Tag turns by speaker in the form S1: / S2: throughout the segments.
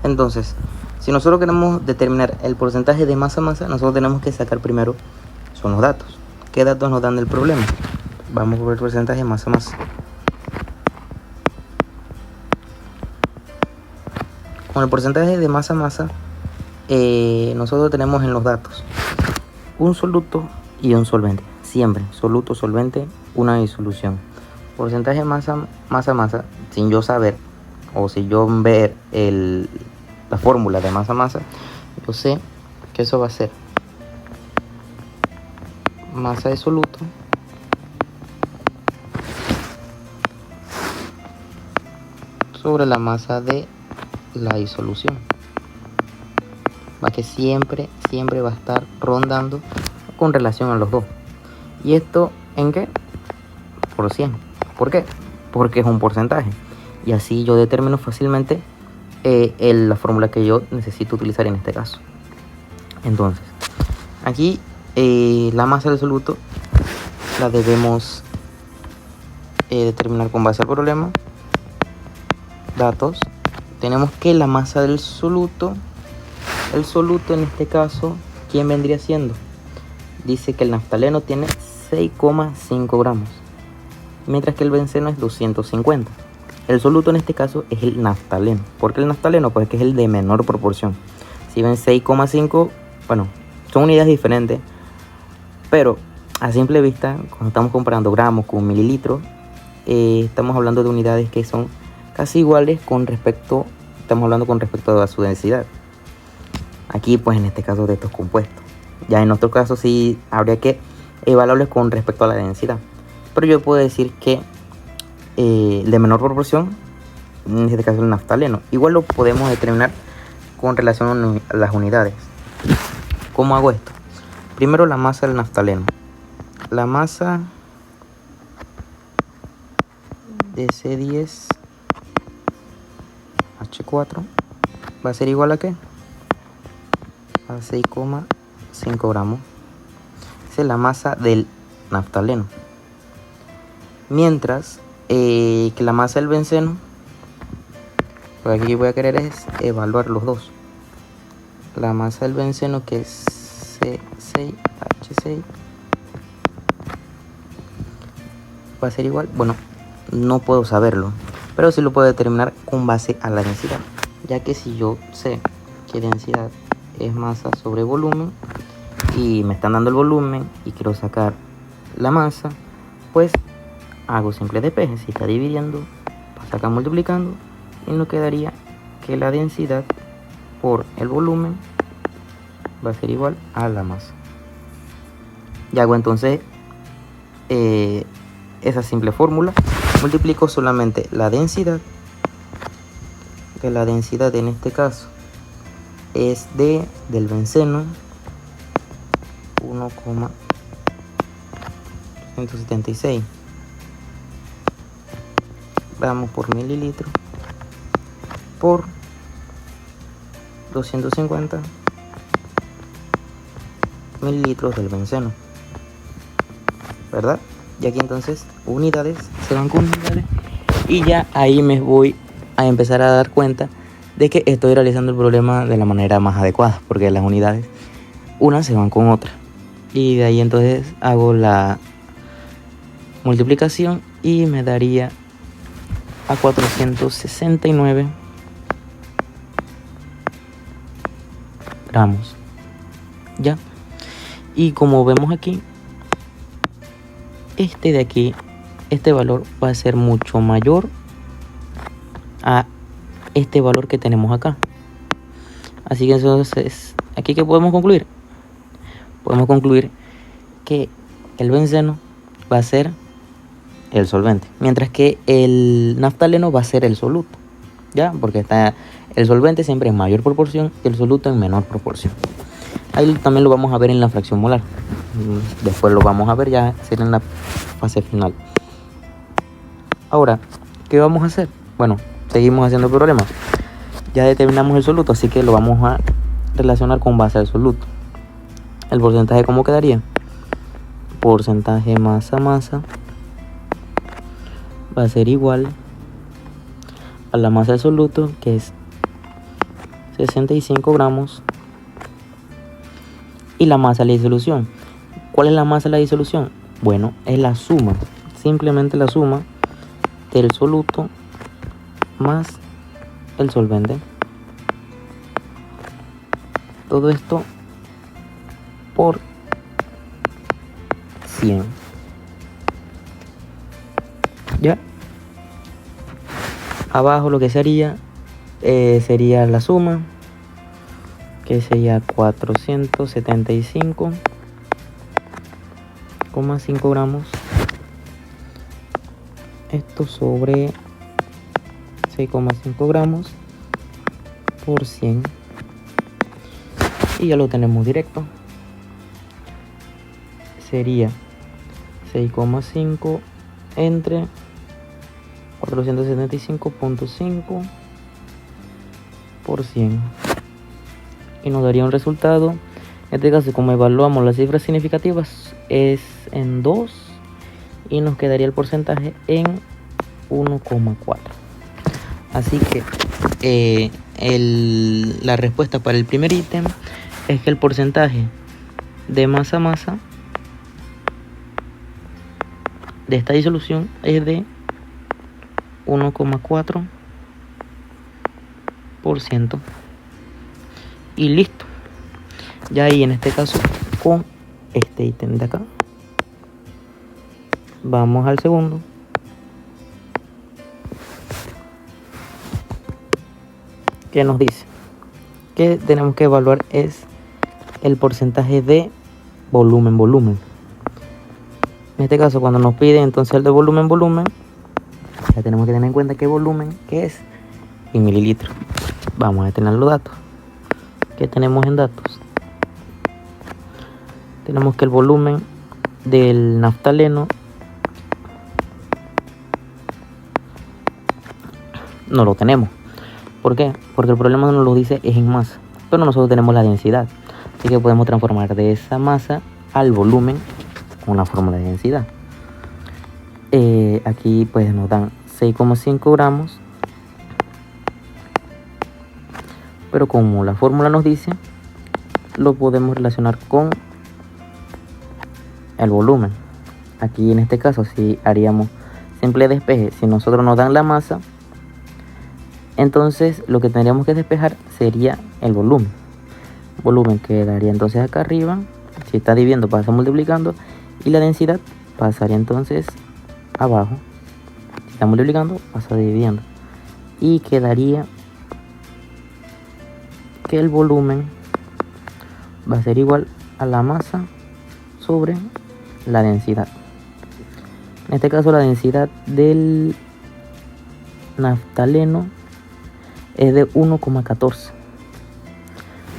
S1: Entonces, si nosotros queremos determinar el porcentaje de masa-masa, nosotros tenemos que sacar primero son los datos. ¿Qué datos nos dan el problema? Vamos por el porcentaje de masa-masa. Con el porcentaje de masa-masa, nosotros tenemos en los datos un soluto y un solvente. Siempre, soluto, solvente, una disolución. Porcentaje de masa-masa, sin yo saber o sin yo ver la fórmula de masa-masa, yo sé que eso va a ser masa de soluto sobre la masa de la disolución. Va que siempre va a estar rondando con relación a los dos. ¿Y esto en qué? Por 100. ¿Por qué? Porque es un porcentaje. Y así yo determino fácilmente la fórmula que yo necesito utilizar en este caso. Entonces, aquí la masa del soluto la debemos determinar con base al problema. Datos. Tenemos que la masa del soluto, el soluto en este caso, ¿quién vendría siendo? Dice que el naftaleno tiene 6,5 gramos, mientras que el benceno es 250. El soluto en este caso es el naftaleno. ¿Por qué el naftaleno? Pues que es el de menor proporción. Si ven 6,5, bueno, son unidades diferentes, pero a simple vista, cuando estamos comparando gramos con mililitros, estamos hablando de unidades que son casi iguales estamos hablando con respecto a su densidad. Aquí pues en este caso de estos compuestos. Ya en otro caso sí habría que evaluarlos con respecto a la densidad. Pero yo puedo decir que el de menor proporción, en este caso el naftaleno, igual lo podemos determinar con relación a las unidades. ¿Cómo hago esto? Primero la masa del naftaleno. La masa de C10H4 va a ser igual a ¿qué? A 6,5 gramos. Esa es la masa del naftaleno. Mientras que la masa del benceno, pues aquí voy a querer es evaluar los dos. La masa del benceno, que es C6H6, va a ser igual. Bueno, no puedo saberlo, pero sí lo puedo determinar con base a la densidad, ya que si yo sé que densidad es masa sobre volumen y me están dando el volumen y quiero sacar la masa, pues hago simple despeje. Si está dividiendo, pasa acá multiplicando y nos quedaría que la densidad por el volumen va a ser igual a la masa. Y hago entonces esa simple fórmula, multiplico solamente la densidad, que la densidad en este caso es del benceno 1,176 gramos por mililitro por 250 mililitros del benceno, ¿verdad? Y aquí entonces unidades se van con unidades y ya ahí me voy a empezar a dar cuenta de que estoy realizando el problema de la manera más adecuada, porque las unidades unas se van con otra, y de ahí entonces hago la multiplicación y me daría a 469 gramos. Ya, y como vemos aquí, de aquí, este valor va a ser mucho mayor a este valor que tenemos acá. Así que entonces, aquí ¿qué podemos concluir? Podemos concluir que el benceno va a ser el solvente, mientras que el naftaleno va a ser el soluto, ¿ya? Porque está el solvente siempre en mayor proporción y el soluto en menor proporción. Ahí también lo vamos a ver en la fracción molar. Después lo vamos a ver ya será en la fase final. Ahora, ¿qué vamos a hacer? Bueno, seguimos haciendo el problema. Ya determinamos el soluto, así que lo vamos a relacionar con base al soluto. El porcentaje, ¿cómo quedaría? Porcentaje masa-masa va a ser igual a la masa del soluto, que es 65 gramos. Y la masa de la disolución. ¿Cuál es la masa de la disolución? Bueno, es la suma, simplemente la suma del soluto más el solvente. Todo esto por 100. ¿Ya? Abajo lo que sería la suma, que sería 475,5 gramos. Esto sobre 6,5 gramos por 100. Y ya lo tenemos directo. Sería 6,5 entre 475,5 por 100. Y nos daría un resultado. En este caso, como evaluamos las cifras significativas, es en 2. Y nos quedaría el porcentaje en 1,4. Así que la respuesta para el primer ítem es que el porcentaje de masa-masa de esta disolución es de 1,4%. Y listo. Ya ahí en este caso con este ítem de acá. Vamos al segundo. ¿Qué nos dice? Que tenemos que evaluar es el porcentaje de volumen. En este caso, cuando nos pide entonces el de volumen, ya tenemos que tener en cuenta qué volumen que es en mililitros. Vamos a tener los datos. ¿Qué tenemos en datos? Tenemos que el volumen del naftaleno no lo tenemos. ¿Por qué? Porque el problema nos lo dice es en masa, pero nosotros tenemos la densidad. Así que podemos transformar de esa masa al volumen con la fórmula de densidad. Aquí pues nos dan 6,5 gramos. Pero como la fórmula nos dice, lo podemos relacionar con el volumen. Aquí en este caso, si haríamos simple despeje, si nosotros nos dan la masa, entonces lo que tendríamos que despejar sería el volumen. Volumen quedaría entonces acá arriba. Si está dividiendo, pasa multiplicando. Y la densidad pasaría entonces abajo. Si está multiplicando, pasa dividiendo. Y quedaría que el volumen va a ser igual a la masa sobre la densidad. En este caso, la densidad del naftaleno es de 1,14.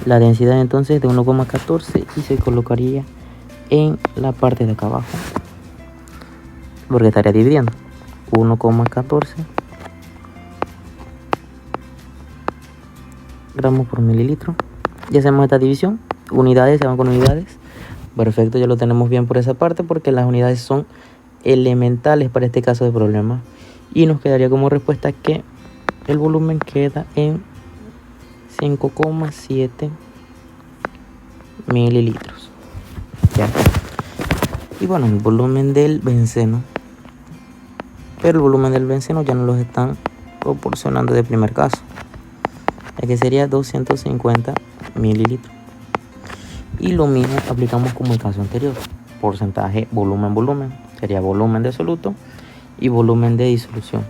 S1: La densidad entonces es de 1,14 y se colocaría en la parte de acá abajo, porque estaría dividiendo 1,14 gramos por mililitro. Ya hacemos esta división, unidades se van con unidades. Perfecto, ya lo tenemos bien por esa parte, porque las unidades son elementales para este caso de problema. Y nos quedaría como respuesta que el volumen queda en 5,7 mililitros. Ya. Y bueno, el volumen del benceno. Pero el volumen del benceno ya nos lo están proporcionando de primer caso, ya que sería 250 mililitros. Y lo mismo aplicamos como el caso anterior. Porcentaje volumen. Sería volumen de soluto y volumen de disolución.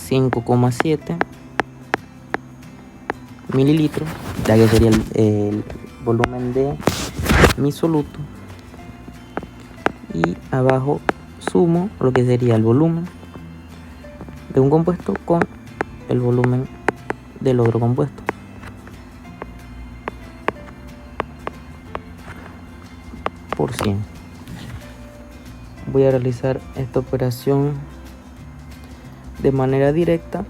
S1: $5,7 mililitros, ya que sería el volumen de mi soluto. Y abajo sumo lo que sería el volumen de un compuesto con el volumen del otro compuesto. Por 100. Voy a realizar esta operación de manera directa.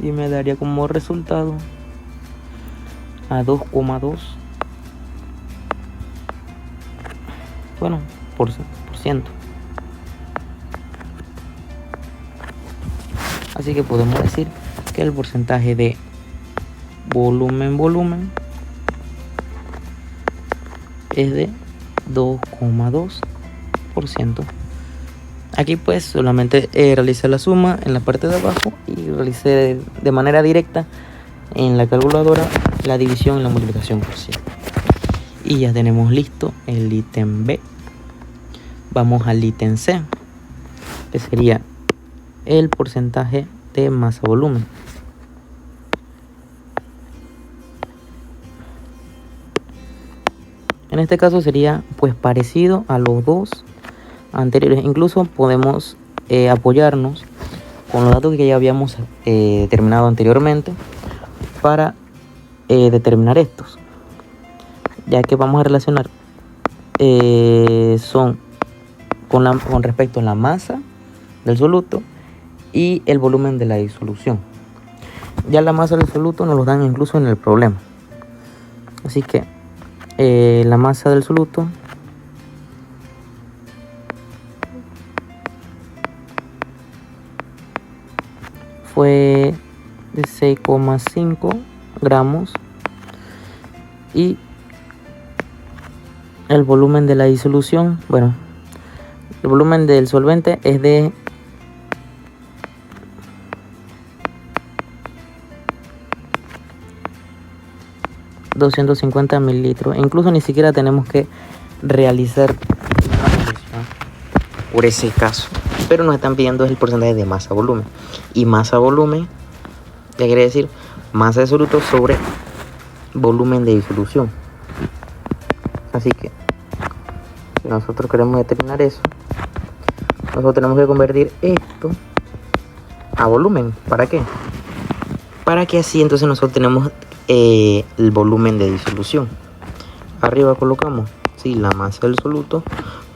S1: y me daría como resultado a 2,2, bueno, por ciento. Así que podemos decir que el porcentaje de volumen es de 2,2%. Aquí pues solamente realicé la suma en la parte de abajo y realicé de manera directa en la calculadora la división y la multiplicación por 100. Y ya tenemos listo el ítem B. Vamos al ítem C, que sería el porcentaje de masa-volumen. En este caso sería pues parecido a los dos anteriores. Incluso podemos apoyarnos con los datos que ya habíamos determinado anteriormente para determinar estos, ya que vamos a relacionar son con respecto a la masa del soluto y el volumen de la disolución. Ya la masa del soluto nos lo dan incluso en el problema. Así que la masa del soluto fue de 6,5 gramos y el volumen de la disolución, bueno, el volumen del solvente es de 250 mililitros. Incluso ni siquiera tenemos que realizar una conversión por ese caso, pero nos están pidiendo el porcentaje de masa-volumen, y masa-volumen ya quiere decir masa de soluto sobre volumen de disolución. Así que si nosotros queremos determinar eso, nosotros tenemos que convertir esto a volumen. ¿Para qué? Para que así entonces nosotros tenemos el volumen de disolución. Arriba colocamos la masa del soluto,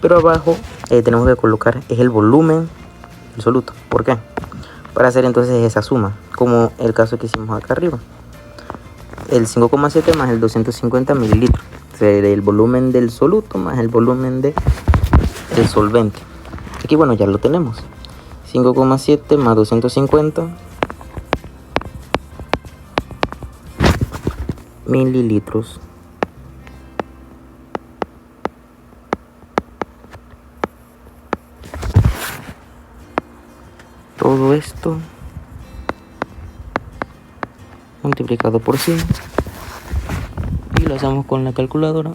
S1: pero abajo tenemos que colocar es el volumen del soluto. ¿Por qué? Para hacer entonces esa suma, como el caso que hicimos acá arriba, el 5,7 más el 250 mililitros, el volumen del soluto más el volumen del solvente. Aquí bueno, ya lo tenemos, 5,7 más 250 mililitros. Todo esto multiplicado por 100 y lo hacemos con la calculadora.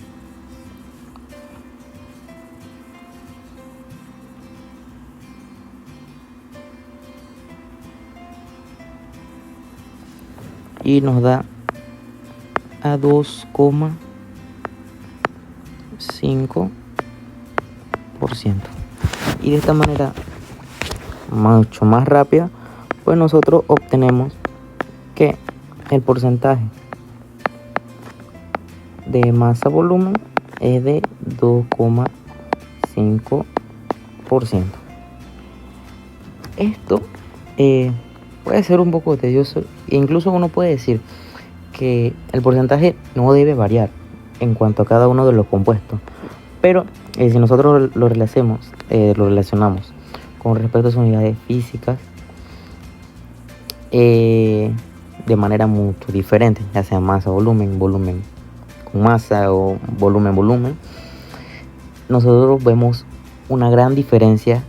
S1: Y nos da a 2,5%. Y de esta manera mucho más rápida, pues nosotros obtenemos que el porcentaje de masa-volumen es de 2,5%. Esto puede ser un poco tedioso, e incluso uno puede decir que el porcentaje no debe variar en cuanto a cada uno de los compuestos, pero si nosotros lo relacionamos con respecto a sus unidades físicas de manera mucho diferente, ya sea masa, volumen con masa o volumen, nosotros vemos una gran diferencia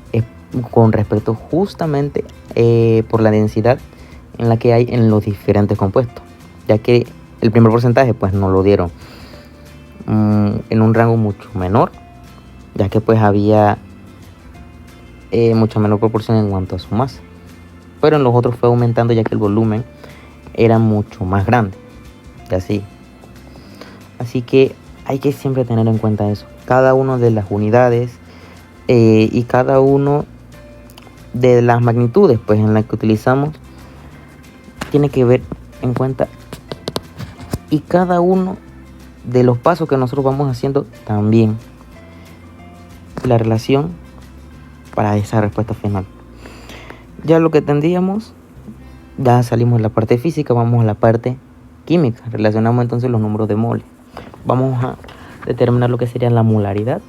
S1: con respecto justamente por la densidad en la que hay en los diferentes compuestos, ya que el primer porcentaje pues nos lo dieron en un rango mucho menor, ya que pues había mucha menor proporción en cuanto a su masa, pero en los otros fue aumentando ya que el volumen era mucho más grande y así que hay que siempre tener en cuenta eso, cada una de las unidades y cada uno de las magnitudes pues en las que utilizamos tiene que ver en cuenta, y cada uno de los pasos que nosotros vamos haciendo también la relación para esa respuesta final. Ya lo que tendríamos Ya salimos de la parte física, vamos a la parte química. Relacionamos entonces los números de moles. Vamos a determinar lo que sería la molaridad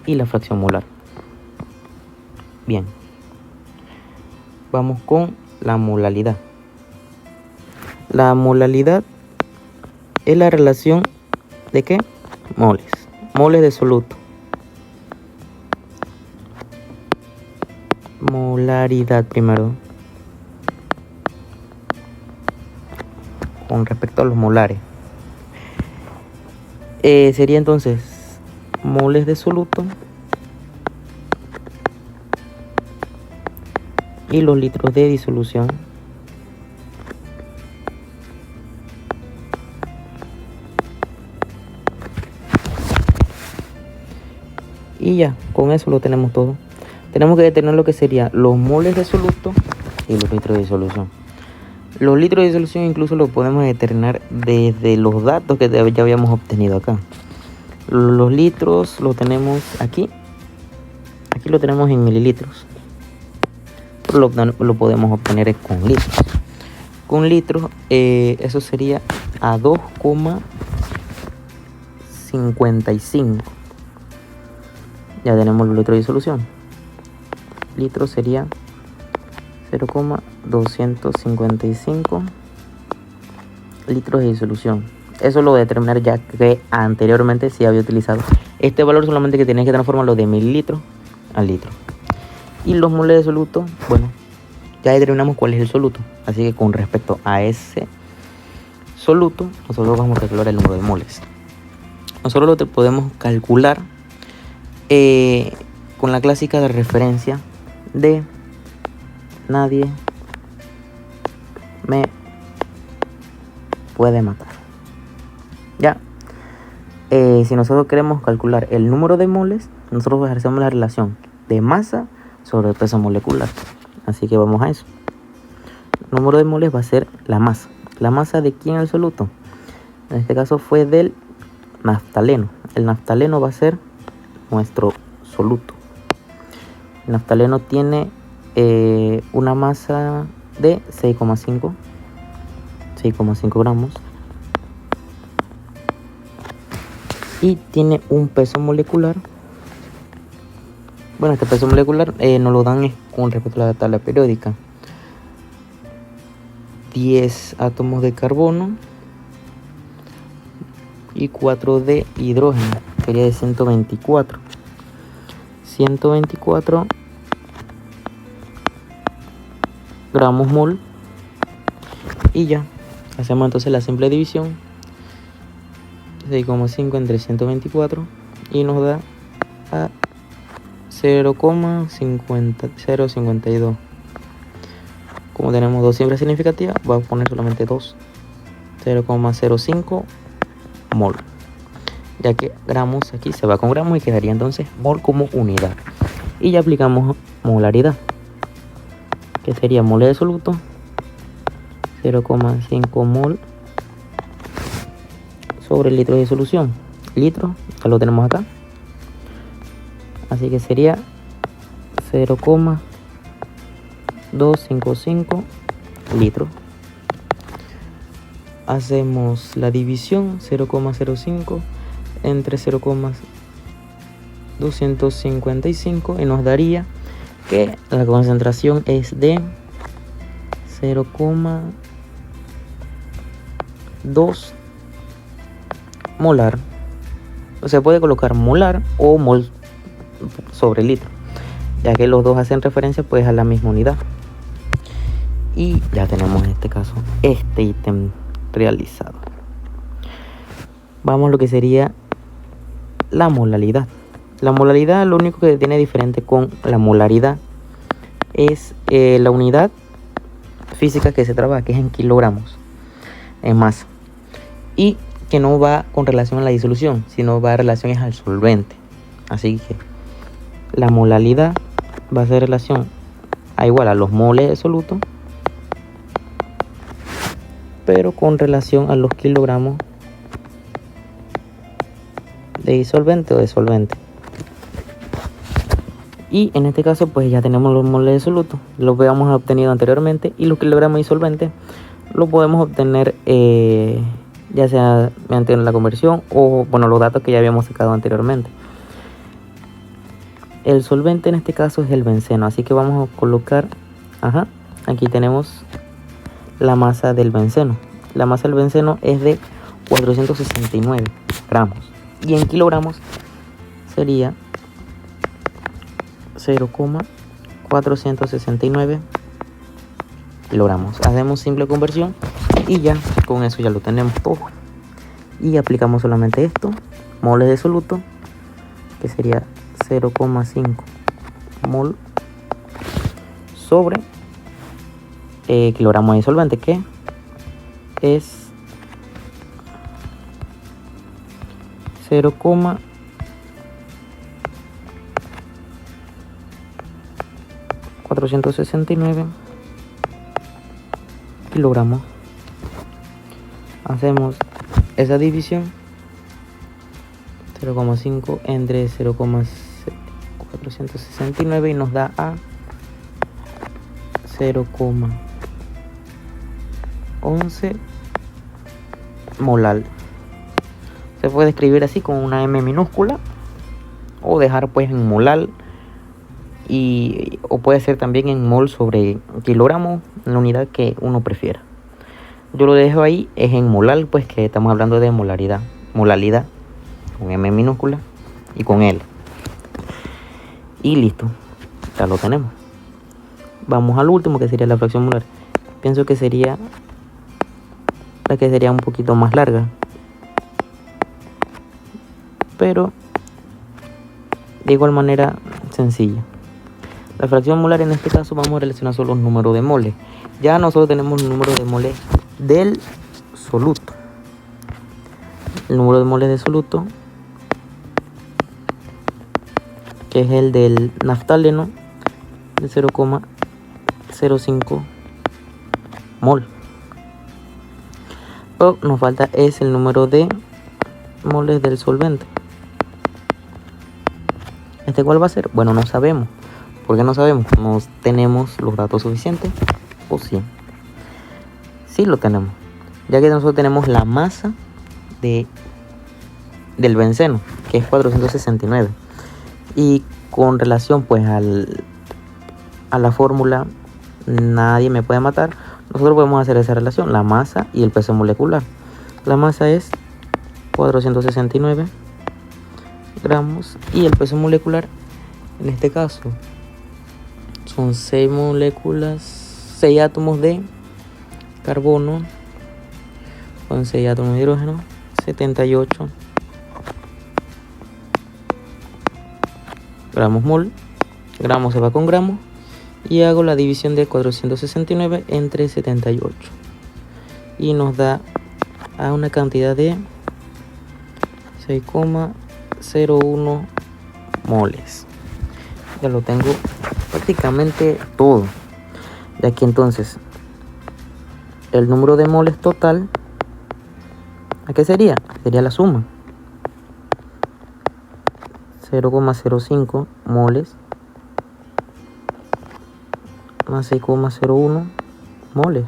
S1: y la fracción molar. Bien, vamos con la molaridad. La molaridad es la relación de ¿qué? Moles de soluto. Molaridad primero, con respecto a los molares. Sería entonces moles de soluto y los litros de disolución y ya, con eso lo tenemos todo. Tenemos que determinar lo que sería los moles de soluto y los litros de disolución. Los litros de disolución incluso lo podemos determinar desde los datos que ya habíamos obtenido acá. Los litros lo tenemos aquí. Aquí lo tenemos en mililitros. Lo podemos obtener con litros. Con litros, eso sería a 2,55. Ya tenemos los litros de disolución. Litros sería 0,255 litros de disolución. Eso lo voy a determinar ya que anteriormente sí había utilizado este valor, solamente que tienes que transformarlo de mililitros a litro. Y los moles de soluto, bueno, ya determinamos cuál es el soluto, así que con respecto a ese soluto nosotros vamos a calcular el número de moles. Nosotros lo podemos calcular con la clásica de referencia de nadie me puede matar. Ya, si nosotros queremos calcular el número de moles, nosotros ejercemos la relación de masa sobre el peso molecular. Así que vamos a eso. El número de moles va a ser la masa. ¿La masa de quién? El soluto. En este caso fue del naftaleno. El naftaleno va a ser nuestro soluto. El naftaleno tiene una masa de 6,5 gramos y tiene un peso molecular. Bueno, este peso molecular nos lo dan con respecto a la tabla periódica. 10 átomos de carbono y 4 de hidrógeno, sería de 124 gramos mol. Y ya hacemos entonces la simple división, 6,5 entre 124 y nos da a 0,052. Como tenemos dos cifras significativas, voy a poner solamente 0,05 mol, ya que gramos aquí se va con gramos y quedaría entonces mol como unidad. Y ya aplicamos molaridad, que sería moles de soluto, 0,5 mol sobre el litro de solución. Litro, ya lo tenemos acá, así que sería 0,255 litros. Hacemos la división, 0,05 entre 0,255 y nos daría que la concentración es de 0,2 molar. O sea, puede colocar molar o mol sobre litro, ya que los dos hacen referencia pues a la misma unidad. Y ya tenemos en este caso este ítem realizado. Vamos a lo que sería la molaridad. La molaridad, lo único que tiene diferente con la molaridad es la unidad física que se trabaja, que es en kilogramos, en masa, y que no va con relación a la disolución, sino va en relación al solvente. Así que la molaridad va a ser relación a igual a los moles de soluto, pero con relación a los kilogramos de disolvente o de solvente. Y en este caso pues ya tenemos los moles de soluto, los habíamos obtenido anteriormente, y los kilogramos disolventes lo podemos obtener ya sea mediante la conversión o bueno, los datos que ya habíamos sacado anteriormente. El solvente en este caso es el benceno, así que vamos a colocar, aquí tenemos la masa del benceno. La masa del benceno es de 469 gramos y en kilogramos sería 0,469 kilogramos. Hacemos simple conversión y ya con eso ya lo tenemos todo. Y aplicamos solamente esto, moles de soluto, que sería 0,5 mol sobre kilogramos de disolvente, que es 0,469 kilogramos. Hacemos esa división, 0,5 entre 0,469 y nos da a 0,11 molar. Se puede escribir así con una M minúscula o dejar pues en molar, o puede ser también en mol sobre kilogramo, en la unidad que uno prefiera. Yo lo dejo ahí, es en molar, pues que estamos hablando de molaridad, con M minúscula y con L. Y listo, ya lo tenemos. Vamos al último, que sería la fracción molar. Pienso que sería la que sería un poquito más larga, pero de igual manera sencilla. La fracción molar, en este caso vamos a relacionar solo los números de moles. Ya nosotros tenemos el número de moles del soluto. El número de moles de soluto, que es el del naftaleno, de 0,05 mol. Pero nos falta es el número de moles del solvente. ¿Este cuál va a ser? Bueno, no sabemos. ¿Por qué no sabemos? ¿No tenemos los datos suficientes? ¿O sí? Sí lo tenemos, ya que nosotros tenemos la masa del benceno, que es 469. Y con relación pues a la fórmula nadie me puede matar, nosotros podemos hacer esa relación, la masa y el peso molecular. La masa es 469 gramos y el peso molecular, en este caso, son 6 moléculas, 6 átomos de carbono con 6 átomos de hidrógeno, 78 gramos mol. Gramo se va con gramo y hago la división de 469 entre 78 y nos da a una cantidad de 6,01 moles. Ya lo tengo prácticamente todo. De aquí entonces el número de moles total, ¿a qué sería? Sería la suma, 0,05 moles más 6,01 moles.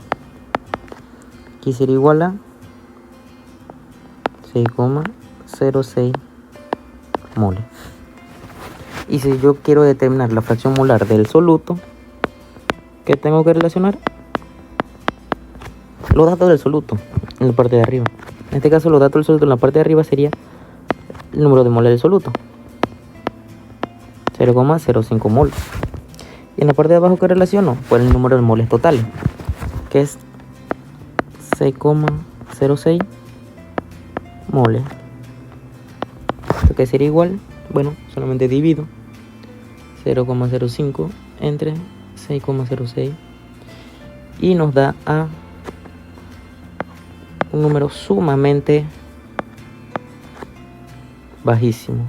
S1: Aquí sería igual a 6,06 moles. Y si yo quiero determinar la fracción molar del soluto, ¿qué tengo que relacionar? Los datos del soluto en la parte de arriba. En este caso, los datos del soluto en la parte de arriba sería el número de moles del soluto, 0,05 mol. Y en la parte de abajo, ¿qué relaciono? Pues el número de moles totales, que es 6,06 moles. Esto que sería igual, bueno, solamente divido 0,05 entre 6,06 y nos da a un número sumamente bajísimo,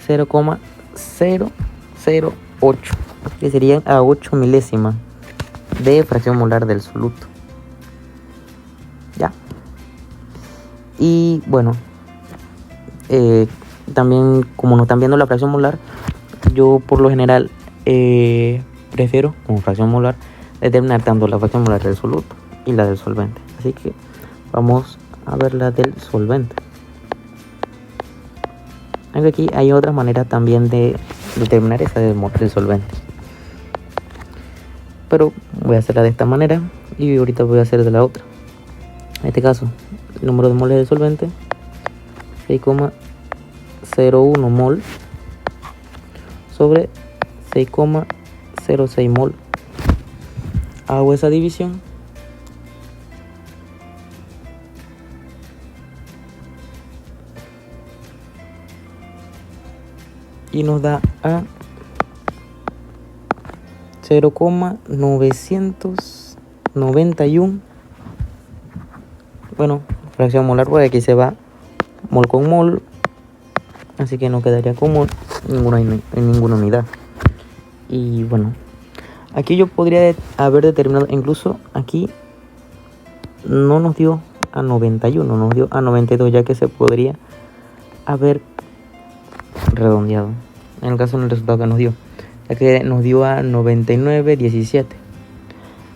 S1: 0,008, que serían a 8 milésimas de fracción molar del soluto. Ya. Y bueno, también como nos están viendo la fracción molar, yo por lo general prefiero como fracción molar determinar tanto la fracción molar del soluto y la del solvente. Así que vamos a ver la del solvente. Aunque aquí hay otra manera también de determinar esa del solvente, pero voy a hacerla de esta manera y ahorita voy a hacer de la otra. En este caso, el número de moles del solvente 6,01 mol sobre 6,06 mol. Hago esa división y nos da a 0,991. Bueno, fracción molar, porque aquí se va mol con mol, así que no quedaría con mol en ninguna unidad. Y bueno, aquí yo podría haber determinado, incluso aquí no nos dio a 91, nos dio a 92, ya que se podría haber redondeado en el caso del resultado que nos dio, ya que nos dio a 99,17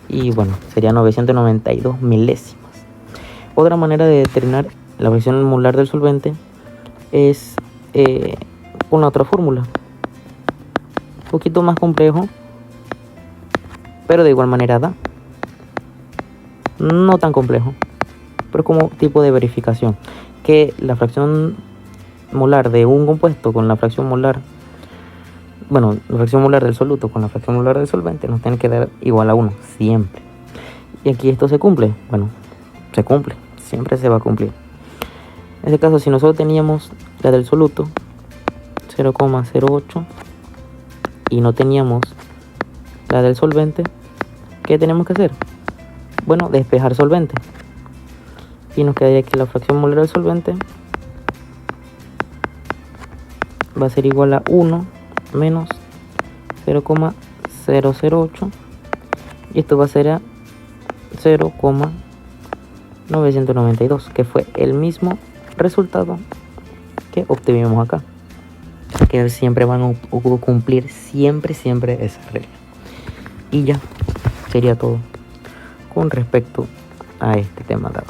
S1: y bueno, sería 992 milésimas. Otra manera de determinar la fracción molar del solvente es con la otra fórmula, un poquito más complejo, pero de igual manera da, no tan complejo, pero como tipo de verificación, que la fracción molar de un compuesto con la fracción molar, bueno, la fracción molar del soluto con la fracción molar del solvente nos tiene que dar igual a 1 siempre. Y aquí esto se cumple, bueno, se cumple, siempre se va a cumplir. En este caso, si nosotros teníamos la del soluto 0,08 y no teníamos la del solvente, ¿qué tenemos que hacer? Bueno, despejar solvente, y nos quedaría que la fracción molar del solvente va a ser igual a 1 menos 0,008, y esto va a ser a 0,992, que fue el mismo resultado que obtuvimos acá, que siempre van a cumplir siempre esa regla. Y ya sería todo con respecto a este tema dado.